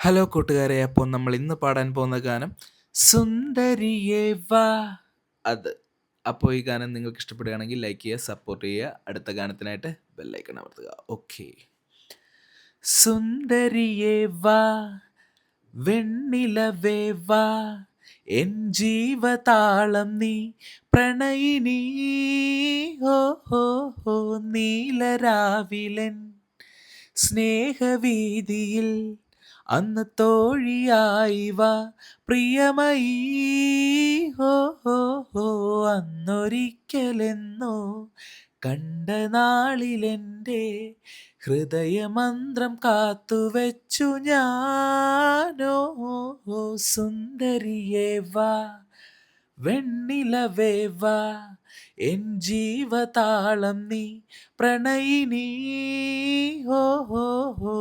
Hello കൂട്ടുകാരെ, അപ്പോൾ നമ്മൾ ഇന്ന് പാടാൻ പോകുന്ന ഗാനം സുന്ദരിയേ വാ. അത് അപ്പോൾ ഈ ഗാനം നിങ്ങൾക്ക് ഇഷ്ടപ്പെടുകയാണെങ്കിൽ ലൈക്ക് ചെയ്യുക, സപ്പോർട്ട് ചെയ്യുക. അടുത്ത ഗാനത്തിനായിട്ട് ബെല്ലൈക്കൺ അമർത്തുക. ഓക്കെ. സുന്ദരിയേ വാ, വെണ്ണിലവേ വാ, എൻ ജീവതാളം നീ പ്രണയിനി. ഓ ഹോ ഹോ, നീലരാവിലൻ സ്നേഹവീതിയിൽ അന്ന് തോഴിയായി വാ പ്രിയമയീ. ഹോ ഹോ ഹോ, അന്നൊരിക്കലെന്നോ കണ്ട നാളിലെൻ്റെ ഹൃദയമന്ത്രം കാത്തുവെച്ചു ഞാനോ. സുന്ദരിയേ വാ, വെണ്ണിലവേ വാ, എൻ ജീവതാളം നീ പ്രണയിനി. ഹോ ഹോ ഹോ.